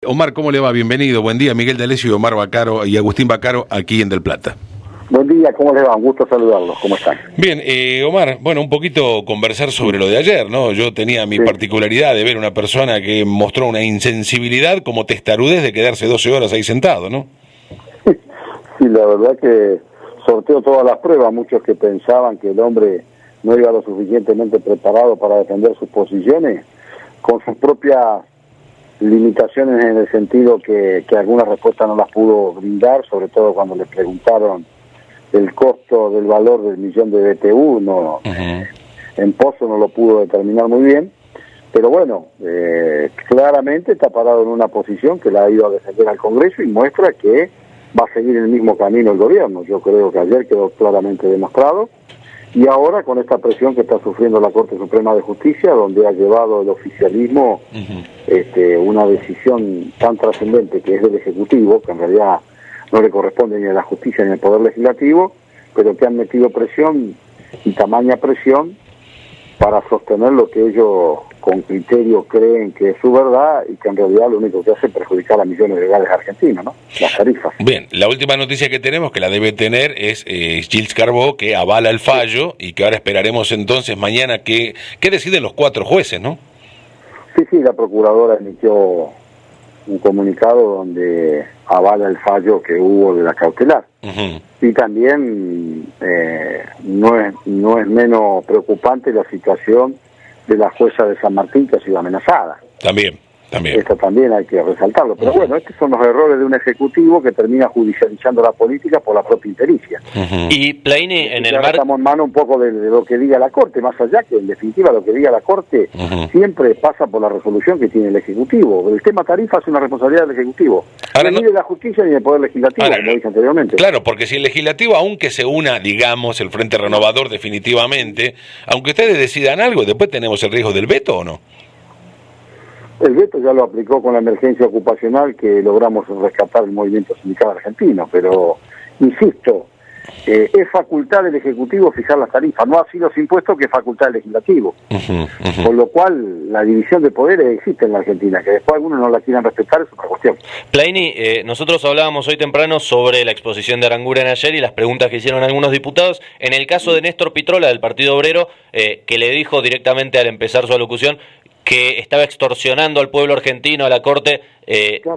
Omar, ¿cómo le va? Bienvenido, buen día. Miguel D'Alessio y Omar Baccaro y Agustín Baccaro aquí en Del Plata. Buen día, ¿cómo les va? Un gusto saludarlos, ¿cómo están? Bien, Omar, bueno, un poquito conversar sobre lo de ayer, ¿no? Yo tenía mi particularidad de ver una persona que mostró una insensibilidad como testarudez de quedarse 12 horas ahí sentado, ¿no? Sí, la verdad que sorteó todas las pruebas, muchos que pensaban que el hombre no iba lo suficientemente preparado para defender sus posiciones, con sus propias limitaciones en el sentido que algunas respuestas no las pudo brindar, sobre todo cuando le preguntaron el costo del valor del millón de BTU, en Pozo no lo pudo determinar muy bien, pero bueno, claramente está parado en una posición que la ha ido a defender al Congreso y muestra que va a seguir el mismo camino el gobierno. Yo creo que ayer quedó claramente demostrado, y ahora con esta presión que está sufriendo la Corte Suprema de Justicia, donde ha llevado el oficialismo una decisión tan trascendente que es del Ejecutivo, que en realidad no le corresponde ni a la justicia ni al Poder Legislativo, pero que han metido presión y tamaña presión para sostener lo que ellos con criterio creen que es su verdad y que en realidad lo único que hace es perjudicar a millones de hogares argentinos, ¿no? Las tarifas. Bien, la última noticia que tenemos, que la debe tener, es Gilles Carbó, que avala el fallo y que ahora esperaremos entonces mañana qué deciden los 4 jueces, ¿no? Sí, la procuradora emitió un comunicado donde avala el fallo que hubo de la cautelar. Y también no es menos preocupante la situación de la jueza de San Martín, que ha sido amenazada. También. Esto también hay que resaltarlo. Pero bueno, estos son los errores de un ejecutivo que termina judicializando la política por la propia impericia. Y Plaini, en el estamos en mano un poco de lo que diga la Corte, más allá que en definitiva lo que diga la Corte siempre pasa por la resolución que tiene el Ejecutivo. El tema tarifa es una responsabilidad del Ejecutivo. Ni de la justicia ni del Poder Legislativo, como dije anteriormente. Claro, porque si el Legislativo, aunque se una, digamos, el Frente Renovador definitivamente, aunque ustedes decidan algo, después tenemos el riesgo del veto, ¿o no? El veto ya lo aplicó con la emergencia ocupacional, que logramos rescatar el movimiento sindical argentino, pero, insisto, es facultad del Ejecutivo fijar las tarifas, no así los impuestos, que es facultad del Legislativo. Con lo cual, la división de poderes existe en la Argentina, que después algunos no la quieran respetar es otra cuestión. Plaini, nosotros hablábamos hoy temprano sobre la exposición de Aranguren ayer y las preguntas que hicieron algunos diputados. En el caso de Néstor Pitrola, del Partido Obrero, que le dijo directamente al empezar su alocución que estaba extorsionando al pueblo argentino, a la Corte,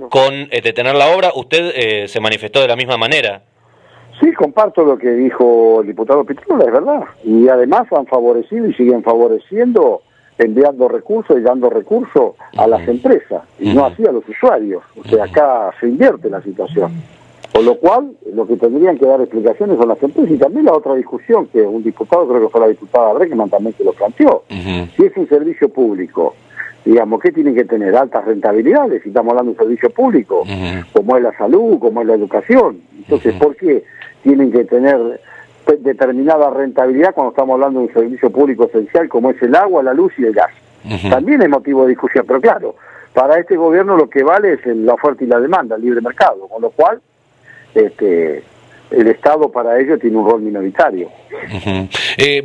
con detener la obra, usted se manifestó de la misma manera. Sí, comparto lo que dijo el diputado Pitrola, es verdad. Y además han favorecido y siguen favoreciendo, enviando recursos y dando recursos a las empresas, y no así a los usuarios. O sea, acá se invierte la situación. Con lo cual, lo que tendrían que dar explicaciones son las empresas. Y también la otra discusión, que un diputado, creo que fue la diputada Breckman también, que lo planteó. Si es un servicio público, digamos, ¿qué tienen que tener? Altas rentabilidades, si estamos hablando de un servicio público, como es la salud, como es la educación. Entonces, ¿por qué tienen que tener determinada rentabilidad cuando estamos hablando de un servicio público esencial como es el agua, la luz y el gas? También es motivo de discusión, pero claro, para este gobierno lo que vale es la oferta y la demanda, el libre mercado, con lo cual el Estado para ello tiene un rol minoritario.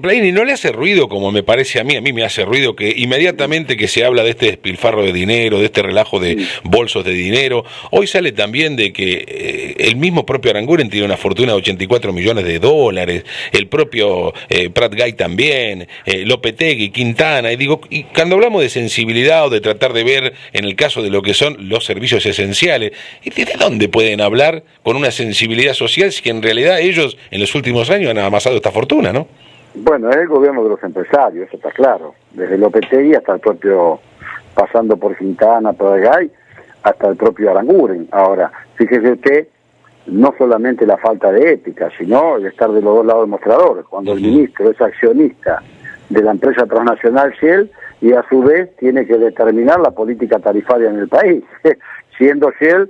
Plaini, ¿no le hace ruido, como me parece a mí me hace ruido, que inmediatamente que se habla de este despilfarro de dinero, de este relajo de bolsos de dinero, hoy sale también de que el mismo propio Aranguren tiene una fortuna de $84 millones, el propio Prat Gay también, Lopetegui, Quintana, y cuando hablamos de sensibilidad o de tratar de ver en el caso de lo que son los servicios esenciales, ¿de dónde pueden hablar con una sensibilidad social si en realidad ellos en los últimos años han amasado esta fortuna, ¿no? Bueno, es el gobierno de los empresarios, eso está claro. Desde Lopetegui hasta el propio, pasando por Quintana, Prat hasta el propio Aranguren. Ahora, fíjese usted, no solamente la falta de ética, sino el estar de los dos lados del mostrador. Cuando el ministro es accionista de la empresa transnacional Shell y a su vez tiene que determinar la política tarifaria en el país, siendo Shell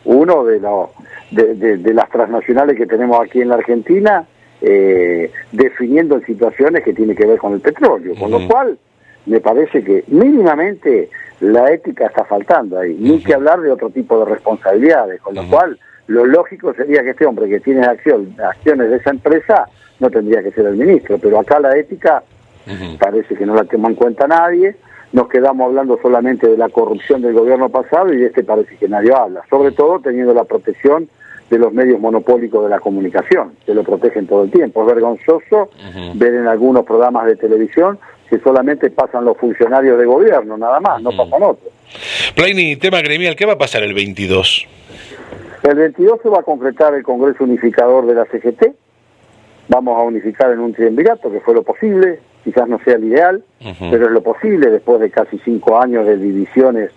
uno de las transnacionales que tenemos aquí en la Argentina, definiendo en situaciones que tienen que ver con el petróleo, con lo cual me parece que mínimamente la ética está faltando ahí, ni que hablar de otro tipo de responsabilidades, con lo cual lo lógico sería que este hombre que tiene acciones de esa empresa no tendría que ser el ministro, pero acá la ética parece que no la toma en cuenta nadie, nos quedamos hablando solamente de la corrupción del gobierno pasado y de este parece que nadie habla, sobre todo teniendo la protección de los medios monopólicos de la comunicación, que lo protegen todo el tiempo. Es vergonzoso ver en algunos programas de televisión que solamente pasan los funcionarios de gobierno, nada más, no pasan otros. Plaini, tema gremial, ¿qué va a pasar el 22? El 22 se va a concretar el Congreso Unificador de la CGT, vamos a unificar en un triunvirato, que fue lo posible, quizás no sea el ideal, pero es lo posible después de casi 5 años de divisiones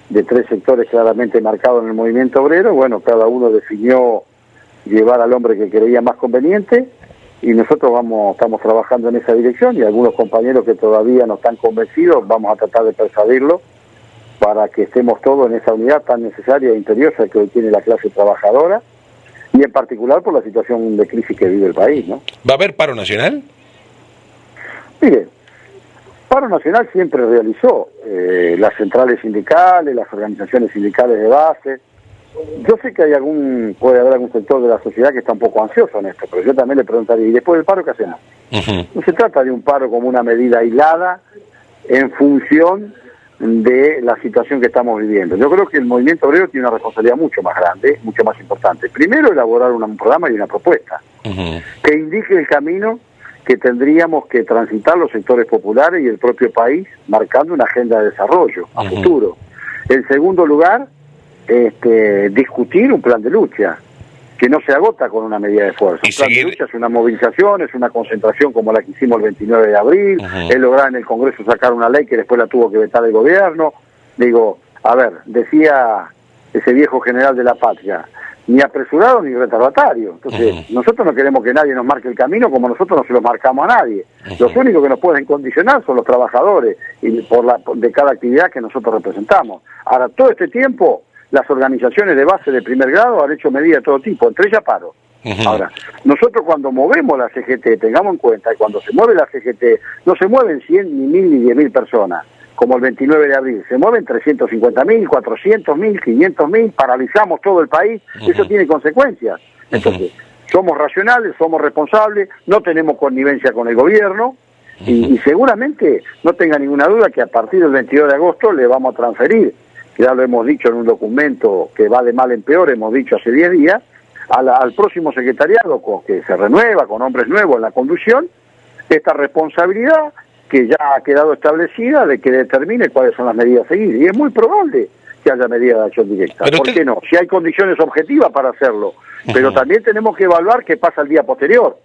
de 3 sectores claramente marcados en el movimiento obrero. Bueno, cada uno definió llevar al hombre que creía más conveniente y nosotros estamos trabajando en esa dirección y algunos compañeros que todavía no están convencidos vamos a tratar de persuadirlo para que estemos todos en esa unidad tan necesaria e imperiosa que hoy tiene la clase trabajadora y en particular por la situación de crisis que vive el país, ¿no? ¿Va a haber paro nacional? Mire, Paro Nacional siempre realizó las centrales sindicales, las organizaciones sindicales de base. Yo sé que puede haber algún sector de la sociedad que está un poco ansioso en esto, pero yo también le preguntaría, ¿y después del paro qué hacemos? No se trata de un paro como una medida aislada en función de la situación que estamos viviendo. Yo creo que el movimiento obrero tiene una responsabilidad mucho más grande, mucho más importante. Primero, elaborar un programa y una propuesta que indique el camino que tendríamos que transitar los sectores populares y el propio país, marcando una agenda de desarrollo a futuro. En segundo lugar, discutir un plan de lucha, que no se agota con una medida de fuerza. Un plan de lucha es una movilización, es una concentración como la que hicimos el 29 de abril, es lograr en el Congreso sacar una ley que después la tuvo que vetar el gobierno. Digo, a ver, decía ese viejo general de la patria, ni apresurado ni retardatario. Entonces, nosotros no queremos que nadie nos marque el camino como nosotros no se lo marcamos a nadie. Los únicos que nos pueden condicionar son los trabajadores y de cada actividad que nosotros representamos. Ahora, todo este tiempo, las organizaciones de base de primer grado han hecho medidas de todo tipo, entre ellas paro. Ahora, nosotros cuando movemos la CGT, tengamos en cuenta que cuando se mueve la CGT, no se mueven 100, ni 1000, ni 10.000 personas, como el 29 de abril, se mueven 350.000, 400.000, 500.000, paralizamos todo el país, eso tiene consecuencias. Entonces, somos racionales, somos responsables, no tenemos connivencia con el gobierno, y seguramente no tenga ninguna duda que a partir del 22 de agosto le vamos a transferir, que ya lo hemos dicho en un documento que va de mal en peor, hemos dicho hace 10 días, al próximo secretariado que se renueva con hombres nuevos en la conducción, esta responsabilidad que ya ha quedado establecida de que determine cuáles son las medidas a seguir. Y es muy probable que haya medidas de acción directa. ¿Por qué no? Si hay condiciones objetivas para hacerlo. Pero también tenemos que evaluar qué pasa el día posterior.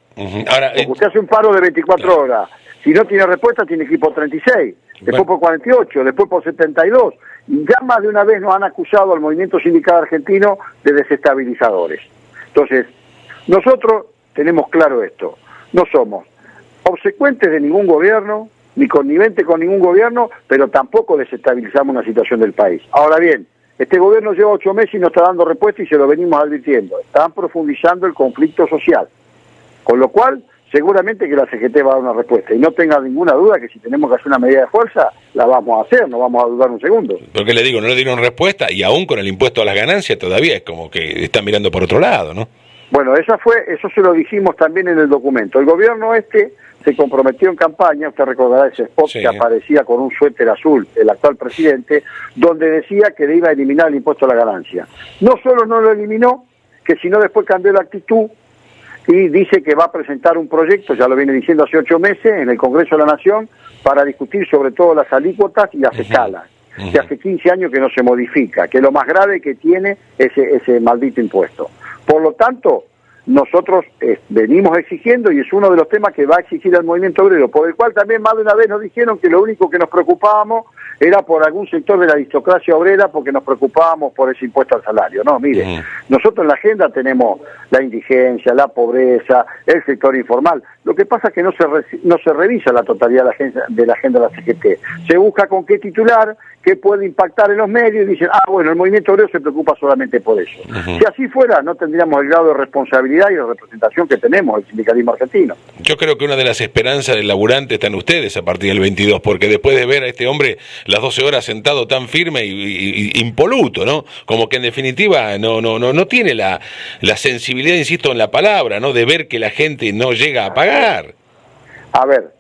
Ahora, porque usted hace un paro de 24 horas. Si no tiene respuesta, tiene que ir por 36, después por 48, después por 72. Y ya más de una vez nos han acusado al movimiento sindical argentino de desestabilizadores. Entonces, nosotros tenemos claro esto. No somos obsecuentes de ningún gobierno, ni conniventes con ningún gobierno, pero tampoco desestabilizamos una situación del país. Ahora bien, este gobierno lleva 8 meses y no está dando respuesta y se lo venimos advirtiendo. Están profundizando el conflicto social, con lo cual seguramente que la CGT va a dar una respuesta. Y no tenga ninguna duda que si tenemos que hacer una medida de fuerza, la vamos a hacer, no vamos a dudar un segundo. Porque le digo, no le dieron respuesta y aún con el impuesto a las ganancias todavía es como que están mirando por otro lado, ¿no? Bueno, eso se lo dijimos también en el documento. El gobierno se comprometió en campaña, usted recordará ese spot que aparecía con un suéter azul, el actual presidente, donde decía que le iba a eliminar el impuesto a la ganancia. No solo no lo eliminó, que sino después cambió la actitud y dice que va a presentar un proyecto, ya lo viene diciendo hace 8 meses, en el Congreso de la Nación, para discutir sobre todo las alícuotas y las escalas, que hace 15 años que no se modifica, que lo más grave que tiene ese maldito impuesto. Por lo tanto, nosotros venimos exigiendo, y es uno de los temas que va a exigir el movimiento obrero, por el cual también más de una vez nos dijeron que lo único que nos preocupábamos era por algún sector de la aristocracia obrera, porque nos preocupábamos por ese impuesto al salario. No, mire, nosotros en la agenda tenemos la indigencia, la pobreza, el sector informal. Lo que pasa es que no se revisa la totalidad de la agenda de la CGT. Se busca con qué titular, qué puede impactar en los medios, y dicen, bueno, el movimiento obrero se preocupa solamente por eso. Si así fuera, no tendríamos el grado de responsabilidad y de representación que tenemos el sindicalismo argentino. Yo creo que una de las esperanzas del laburante está en ustedes a partir del 22, porque después de ver a este hombre las 12 horas sentado tan firme y impoluto, ¿no? Como que en definitiva no tiene la sensibilidad, insisto en la palabra, ¿no? De ver que la gente no llega a pagar. A ver,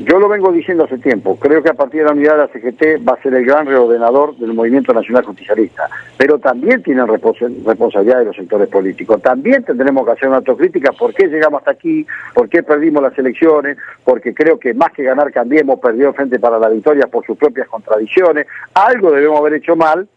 Yo lo vengo diciendo hace tiempo, creo que a partir de la unidad de la CGT va a ser el gran reordenador del movimiento nacional justicialista, pero también tienen responsabilidad de los sectores políticos, también tendremos que hacer una autocrítica, por qué llegamos hasta aquí, por qué perdimos las elecciones, porque creo que más que ganar Cambiemos perdió Frente para la Victoria por sus propias contradicciones, algo debemos haber hecho mal,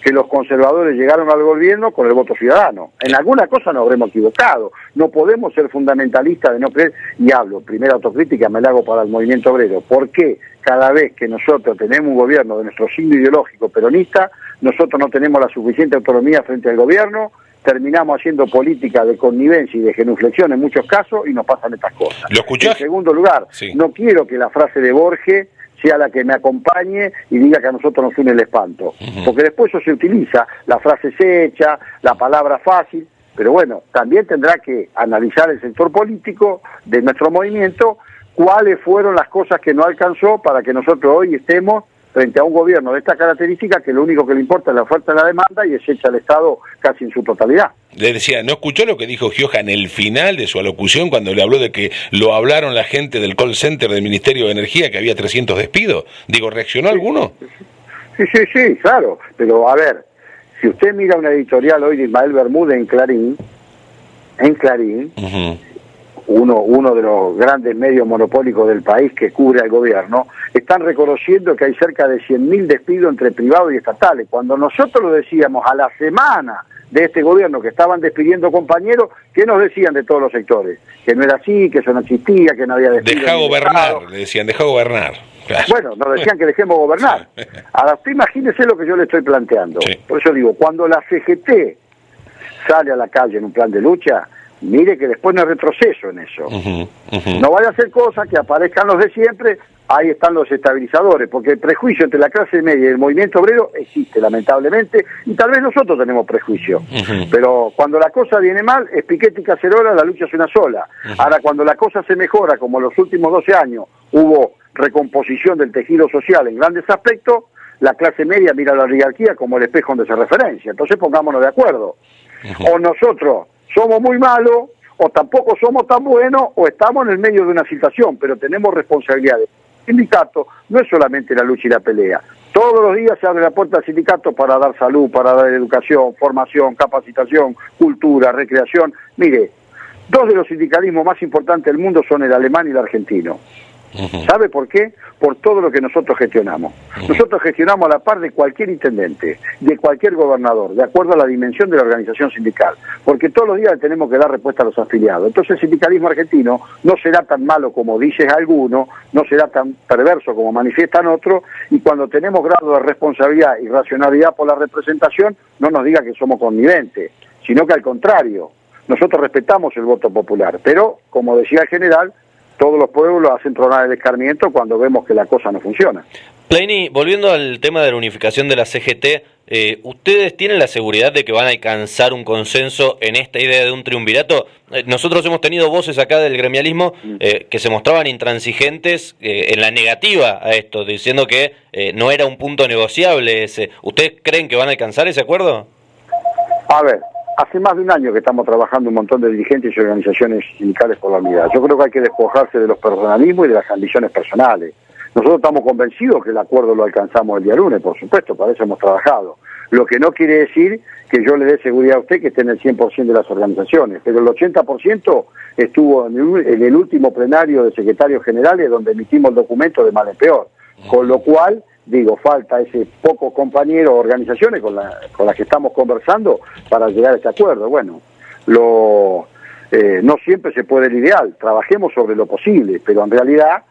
que los conservadores llegaron al gobierno con el voto ciudadano. En alguna cosa nos habremos equivocado. No podemos ser fundamentalistas de no creer, y hablo, primera autocrítica me la hago para el movimiento obrero. ¿Por qué cada vez que nosotros tenemos un gobierno de nuestro signo ideológico peronista, nosotros no tenemos la suficiente autonomía frente al gobierno, terminamos haciendo política de connivencia y de genuflexión en muchos casos y nos pasan estas cosas? ¿Lo escuchás? En segundo lugar, sí. No quiero que la frase de Borges sea la que me acompañe y diga que a nosotros nos une el espanto. Porque después eso se utiliza, la frase se echa, la palabra fácil, pero bueno, también tendrá que analizar el sector político de nuestro movimiento cuáles fueron las cosas que no alcanzó para que nosotros hoy estemos frente a un gobierno de esta característica que lo único que le importa es la oferta y la demanda y es echa al Estado casi en su totalidad. Le decía, ¿no escuchó lo que dijo Gioja en el final de su alocución cuando le habló de que lo hablaron la gente del call center del Ministerio de Energía, que había 300 despidos? Digo, ¿reaccionó alguno? Sí, claro, pero a ver, si usted mira una editorial hoy de Ismael Bermúdez en Clarín, uno de los grandes medios monopólicos del país que cubre al gobierno, están reconociendo que hay cerca de 100.000 despidos entre privados y estatales. Cuando nosotros lo decíamos a la semana de este gobierno que estaban despidiendo compañeros, ¿qué nos decían de todos los sectores? Que no era así, que eso no existía, que no había despidos. Dejá gobernar, le decían, dejá gobernar. Claro. Bueno, nos decían que dejemos gobernar. Ahora, usted imagínese lo que yo le estoy planteando. Sí. Por eso digo, cuando la CGT sale a la calle en un plan de lucha, mire que después no hay retroceso en eso. No vaya a hacer cosas que aparezcan los de siempre, ahí están los estabilizadores, porque el prejuicio entre la clase media y el movimiento obrero existe, lamentablemente, y tal vez nosotros tenemos prejuicio. Pero cuando la cosa viene mal, es piquete y cacerola, la lucha es una sola. Ahora, cuando la cosa se mejora, como en los últimos 12 años, hubo recomposición del tejido social en grandes aspectos, la clase media mira a la oligarquía como el espejo donde se referencia. Entonces pongámonos de acuerdo. O nosotros somos muy malos, o tampoco somos tan buenos, o estamos en el medio de una situación, pero tenemos responsabilidades. El sindicato no es solamente la lucha y la pelea. Todos los días se abre la puerta al sindicato para dar salud, para dar educación, formación, capacitación, cultura, recreación. Mire, dos de los sindicalismos más importantes del mundo son el alemán y el argentino. ¿Sabe por qué? Por todo lo que nosotros gestionamos. Nosotros gestionamos a la par de cualquier intendente, de cualquier gobernador, de acuerdo a la dimensión de la organización sindical, porque todos los días tenemos que dar respuesta a los afiliados. Entonces el sindicalismo argentino no será tan malo como dicen algunos, no será tan perverso como manifiestan otros, y cuando tenemos grado de responsabilidad y racionalidad por la representación, no nos diga que somos conniventes, sino que al contrario, nosotros respetamos el voto popular, pero, como decía el general, todos los pueblos hacen tronar el escarmiento cuando vemos que la cosa no funciona. Pleini, volviendo al tema de la unificación de la CGT, ¿ustedes tienen la seguridad de que van a alcanzar un consenso en esta idea de un triunvirato? Nosotros hemos tenido voces acá del gremialismo que se mostraban intransigentes en la negativa a esto, diciendo que no era un punto negociable ese. ¿Ustedes creen que van a alcanzar ese acuerdo? A ver, hace más de un año que estamos trabajando un montón de dirigentes y organizaciones sindicales por la unidad. Yo creo que hay que despojarse de los personalismos y de las ambiciones personales. Nosotros estamos convencidos que el acuerdo lo alcanzamos el día lunes, por supuesto, para eso hemos trabajado. Lo que no quiere decir que yo le dé seguridad a usted que esté en el 100% de las organizaciones, pero el 80% estuvo en el último plenario de secretarios generales donde emitimos el documento de mal en peor. Con lo cual, digo, falta ese pocos compañeros o organizaciones con las que estamos conversando para llegar a este acuerdo. Bueno, no siempre se puede el ideal, trabajemos sobre lo posible, pero en realidad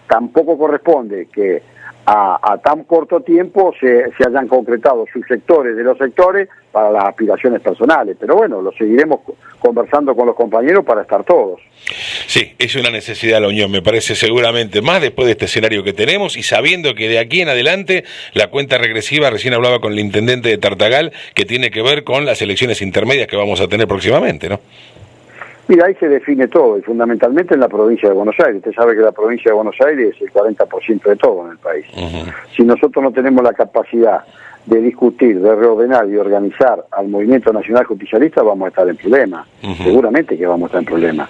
tampoco corresponde que a tan corto tiempo se hayan concretado sus sectores de los sectores para las aspiraciones personales. Pero bueno, lo seguiremos conversando con los compañeros para estar todos. Sí, es una necesidad la unión, me parece, seguramente, más después de este escenario que tenemos y sabiendo que de aquí en adelante la cuenta regresiva, recién hablaba con el intendente de Tartagal, que tiene que ver con las elecciones intermedias que vamos a tener próximamente, ¿no? Mira, ahí se define todo, y fundamentalmente en la provincia de Buenos Aires. Usted sabe que la provincia de Buenos Aires es el 40% de todo en el país. Si nosotros no tenemos la capacidad de discutir, de reordenar y organizar al movimiento nacional justicialista, vamos a estar en problemas. Seguramente que vamos a estar en problemas.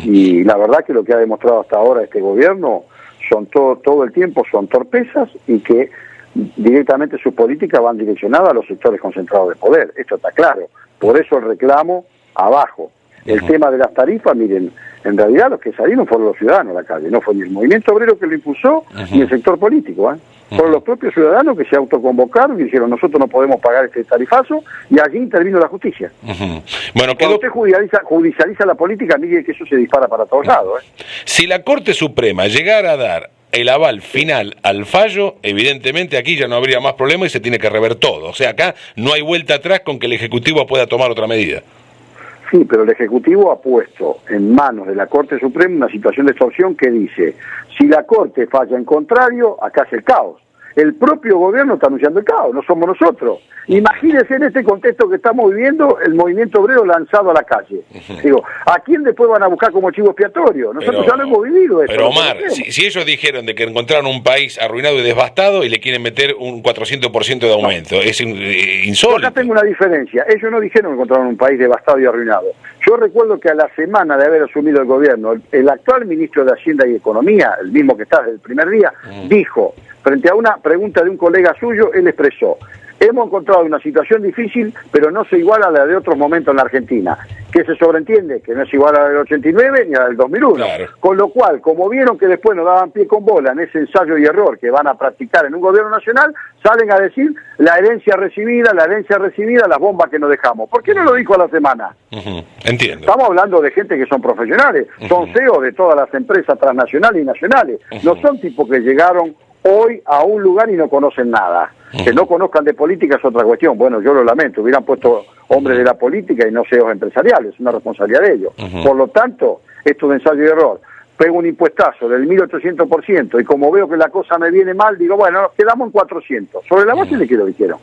Y la verdad que lo que ha demostrado hasta ahora este gobierno son todo el tiempo son torpezas y que directamente sus políticas van direccionadas a los sectores concentrados de poder. Esto está claro. Por eso el reclamo abajo. El tema de las tarifas, miren, en realidad los que salieron fueron los ciudadanos a la calle, no fue ni el movimiento obrero que lo impulsó, ni el sector político, Fueron los propios ciudadanos que se autoconvocaron y dijeron, nosotros no podemos pagar este tarifazo, y allí intervino la justicia. Bueno, cuando usted judicializa la política, mire que eso se dispara para todos lados. Si la Corte Suprema llegara a dar el aval final al fallo, evidentemente aquí ya no habría más problema y se tiene que rever todo. O sea, acá no hay vuelta atrás con que el Ejecutivo pueda tomar otra medida. Sí, pero el Ejecutivo ha puesto en manos de la Corte Suprema una situación de extorsión que dice, si la Corte falla en contrario, acá es el caos. El propio gobierno está anunciando el caos, no somos nosotros. Imagínense en este contexto que estamos viviendo el movimiento obrero lanzado a la calle. Digo, ¿a quién después van a buscar como chivo expiatorio? Nosotros ya lo hemos vivido esto. Pero Omar, si ellos dijeron de que encontraron un país arruinado y devastado y le quieren meter un 400% de aumento, es insólito. Acá tengo una diferencia. Ellos no dijeron que encontraron un país devastado y arruinado. Yo recuerdo que a la semana de haber asumido el gobierno, el actual ministro de Hacienda y Economía, el mismo que está desde el primer día, dijo, frente a una pregunta de un colega suyo, él expresó, hemos encontrado una situación difícil, pero no se iguala a la de otros momentos en la Argentina. ¿Qué se sobreentiende? Que no es igual a la del 89 ni a la del 2001. Claro. Con lo cual, como vieron que después nos daban pie con bola en ese ensayo y error que van a practicar en un gobierno nacional, salen a decir la herencia recibida, las bombas que nos dejamos. ¿Por qué no lo dijo a la semana? Entiendo. Estamos hablando de gente que son profesionales, son CEOs de todas las empresas transnacionales y nacionales. No son tipos que llegaron hoy a un lugar y no conocen nada. Que no conozcan de política es otra cuestión. Bueno, yo lo lamento, hubieran puesto hombres de la política y no CEOs empresariales, es una responsabilidad de ellos. Por lo tanto, esto de ensayo y error, pego un impuestazo del 1800% y como veo que la cosa me viene mal, digo, bueno, nos quedamos en 400. Sobre la base de que lo dijeron.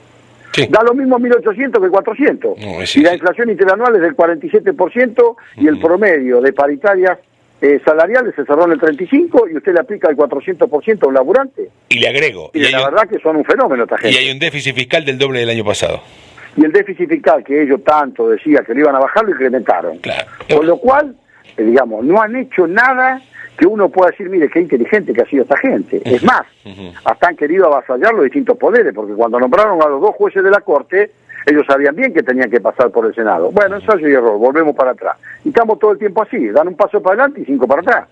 Sí. Da lo mismo 1.800 que 400. Y la inflación interanual es del 47% y el promedio de paritarias salariales se cerró en el 35% y usted le aplica el 400% a un laburante. Y le agrego. Y la verdad que son un fenómeno esta gente. Y hay un déficit fiscal del doble del año pasado. Y el déficit fiscal que ellos tanto decían que lo iban a bajar, lo incrementaron. Claro. Con lo cual, digamos, no han hecho nada que uno pueda decir, mire, qué inteligente que ha sido esta gente. Es más, hasta han querido avasallar los distintos poderes, porque cuando nombraron a los 2 jueces de la Corte, ellos sabían bien que tenían que pasar por el Senado. Bueno, ensayo y error, volvemos para atrás. Y estamos todo el tiempo así, dan un paso para adelante y 5 para atrás.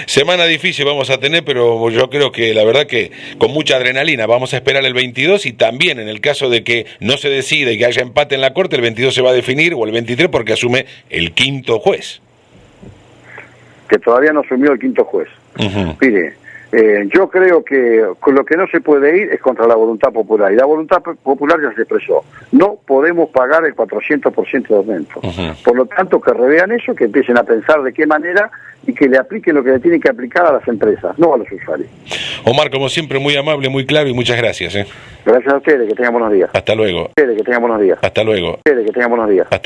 Semana difícil vamos a tener, pero yo creo que la verdad que con mucha adrenalina vamos a esperar el 22 y también en el caso de que no se decida y que haya empate en la Corte, el 22 se va a definir o el 23 porque asume el 5º juez. Que todavía no asumió el 5º juez. Mire, yo creo que con lo que no se puede ir es contra la voluntad popular, y la voluntad popular ya se expresó. No podemos pagar el 400% de aumento. Por lo tanto, que revean eso, que empiecen a pensar de qué manera y que le apliquen lo que le tienen que aplicar a las empresas, no a los usuarios. Omar, como siempre, muy amable, muy claro y muchas gracias. Gracias a ustedes, que tengan buenos días. Hasta luego. Que tengan buenos días. Hasta luego. Que tengan buenos días.